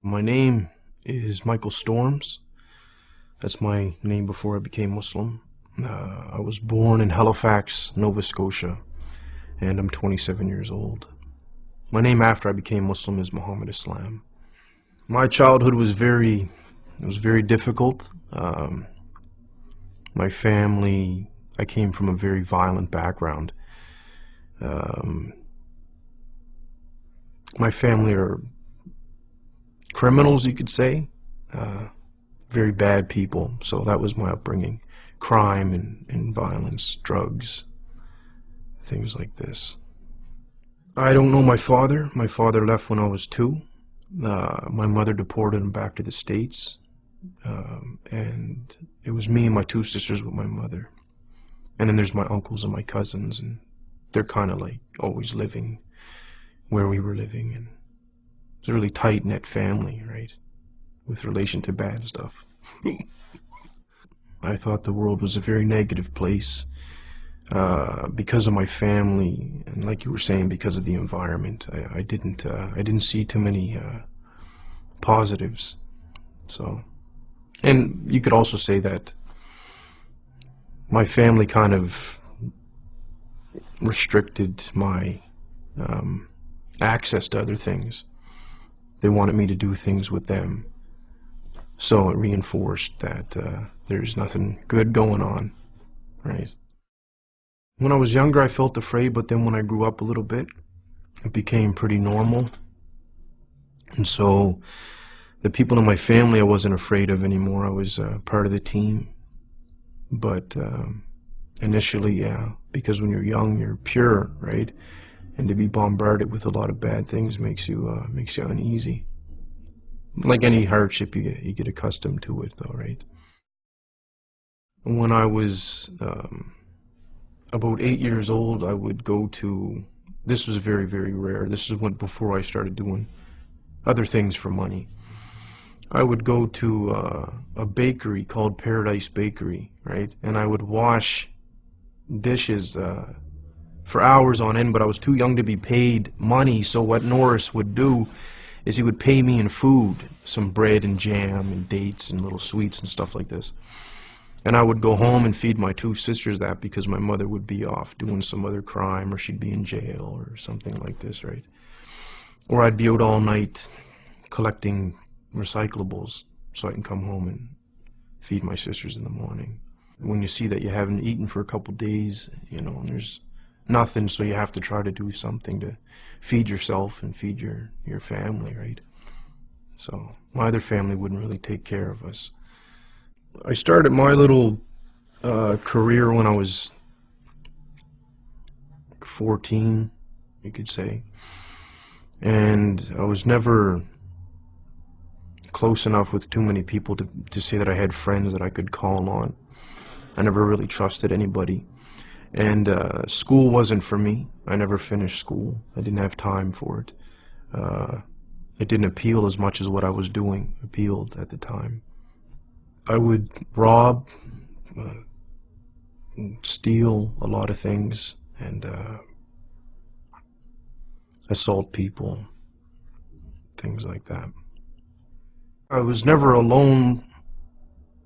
My name is Michael Storms. That's my name before I became Muslim. I was born in Halifax, Nova Scotia, and I'm 27 years old. My name after I became Muslim is Muhammad Islam. My childhood was very difficult. My family, I came from a very violent background. My family are criminals, you could say. Very bad people. So that was my upbringing. Crime and violence, drugs, things like this. I don't know my father. My father left when I was 2. My mother deported him back to the States. And it was me and my 2 sisters with my mother. And then there's my uncles and my cousins, and they're kind of like always living where we were living. And it's a really tight-knit family, right? With relation to bad stuff. I thought the world was a very negative place because of my family, and like you were saying, because of the environment. I didn't see too many positives. So, and you could also say that my family kind of restricted my access to other things. They wanted me to do things with them. So it reinforced that there's nothing good going on, right? When I was younger, I felt afraid, but then when I grew up a little bit, it became pretty normal. And so the people in my family I wasn't afraid of anymore. I was part of the team. But initially, yeah, because when you're young, you're pure, right? And to be bombarded with a lot of bad things makes you uneasy. Like any hardship, you get accustomed to it, though, right? When I was about 8 years old, I would go to. This was very, very rare. This is before I started doing other things for money. I would go to a bakery called Paradise Bakery, right? And I would wash dishes for hours on end, but I was too young to be paid money, so what Norris would do is he would pay me in food, some bread and jam and dates and little sweets and stuff like this. And I would go home and feed my 2 sisters that because my mother would be off doing some other crime, or she'd be in jail or something like this, right? Or I'd be out all night collecting recyclables so I can come home and feed my sisters in the morning. When you see that you haven't eaten for a couple days, you know, and there's nothing, so you have to try to do something to feed yourself and feed your family, right? So my other family wouldn't really take care of us. I started my little career when I was 14, you could say, and I was never close enough with too many people to say that I had friends that I could call on. I never really trusted anybody. And school wasn't for me. I never finished school. I didn't have time for it. It didn't appeal as much as what I was doing appealed at the time. I would rob, steal a lot of things, and assault people, things like that. I was never alone,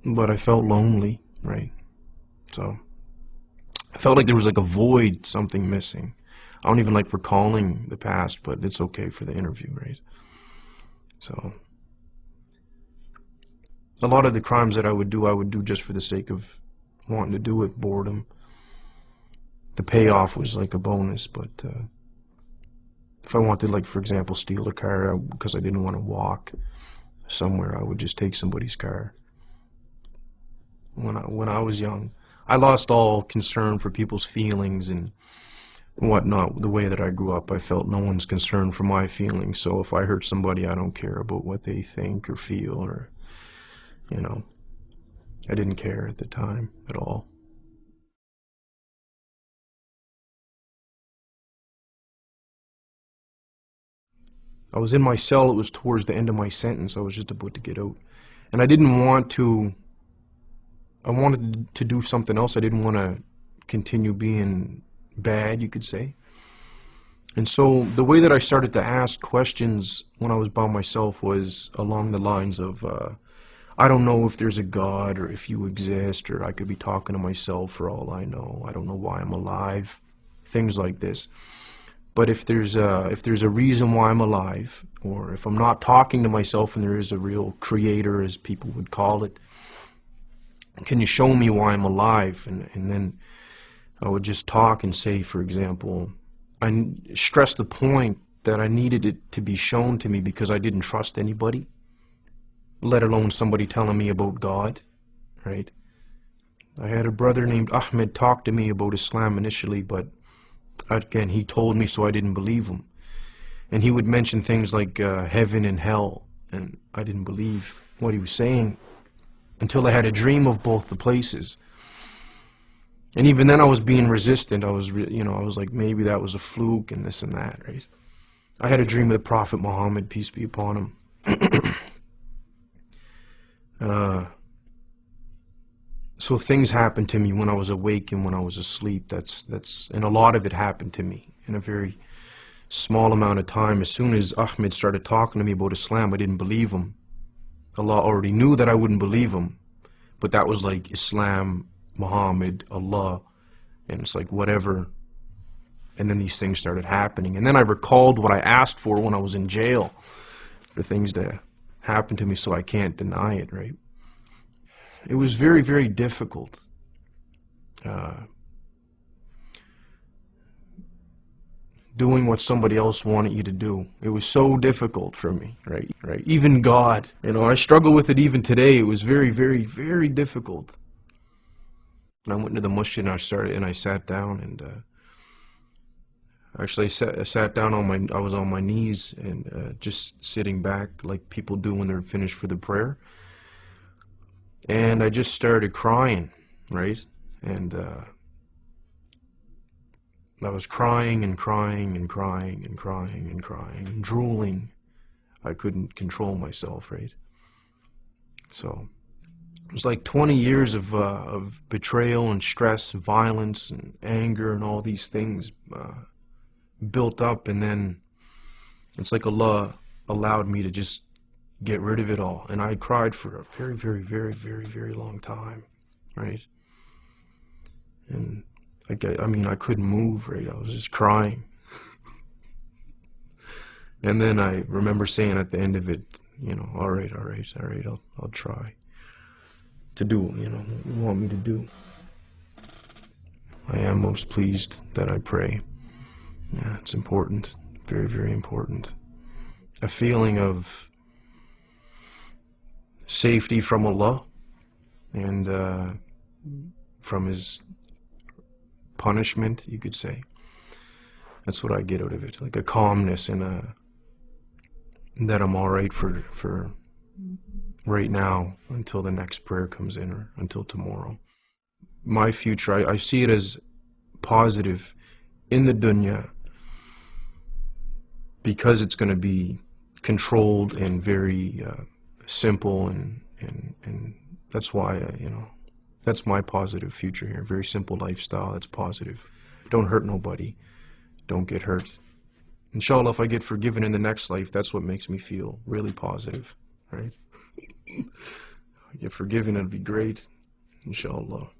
but I felt lonely, right? So I felt like there was like a void, something missing. I don't even like recalling the past, but it's okay for the interview, right? So a lot of the crimes that I would do just for the sake of wanting to do it, boredom. The payoff was like a bonus, but if I wanted, like, for example, steal a car because I didn't want to walk somewhere, I would just take somebody's car. When I was young, I lost all concern for people's feelings and whatnot. The way that I grew up, I felt no one's concerned for my feelings. So if I hurt somebody, I don't care about what they think or feel, or, you know, I didn't care at the time at all. I was in my cell. It was towards the end of my sentence. I was just about to get out. And I didn't want to, I wanted to do something else. I didn't want to continue being bad, you could say. And so the way that I started to ask questions when I was by myself was along the lines of, I don't know if there's a God or if you exist, or I could be talking to myself for all I know. I don't know why I'm alive. Things like this. But if there's a reason why I'm alive, or if I'm not talking to myself and there is a real creator, as people would call it, can you show me why I'm alive? And then I would just talk and say, for example, I stressed the point that I needed it to be shown to me because I didn't trust anybody, let alone somebody telling me about God, right? I had a brother named Ahmed talk to me about Islam initially, but again, he told me, so I didn't believe him. And he would mention things like heaven and hell, and I didn't believe what he was saying until I had a dream of both the places. And even then I was being resistant. I was like, maybe that was a fluke and this and that, right? I had a dream of the Prophet Muhammad, peace be upon him. So things happened to me when I was awake and when I was asleep. And a lot of it happened to me in a very small amount of time. As soon as Ahmed started talking to me about Islam, I didn't believe him. Allah already knew that I wouldn't believe him, but that was like Islam, Muhammad, Allah, and it's like whatever. And then these things started happening. And then I recalled what I asked for when I was in jail, for things to happen to me, so I can't deny it, right? It was very, very difficult. Doing what somebody else wanted you to do. It was so difficult for me, right? Even God, I struggle with it even today. It was very, very, very difficult. And I went to the masjid and I sat down, and actually I sat down I was on my knees and just sitting back like people do when they're finished for the prayer. And I just started crying, right? And I was crying and crying and crying and crying and crying and drooling. I couldn't control myself, right? So it was like 20 years of betrayal and stress and violence and anger and all these things built up, and then it's like Allah allowed me to just get rid of it all. And I cried for a very, very, very, very, very long time, right? And I mean, I couldn't move, right? I was just crying. And then I remember saying at the end of it, all right, I'll try to do, what you want me to do. I am most pleased that I pray. Yeah, it's important, very, very important. A feeling of safety from Allah and from His punishment, you could say. That's what I get out of it, like a calmness and that I'm all right for right now until the next prayer comes in, or until tomorrow. My future, I see it as positive in the dunya because it's going to be controlled and very simple, and that's why that's my positive future here. Very simple lifestyle that's positive. Don't hurt nobody. Don't get hurt. Inshallah, if I get forgiven in the next life, that's what makes me feel really positive, right? If I get forgiven, it'd be great. Inshallah.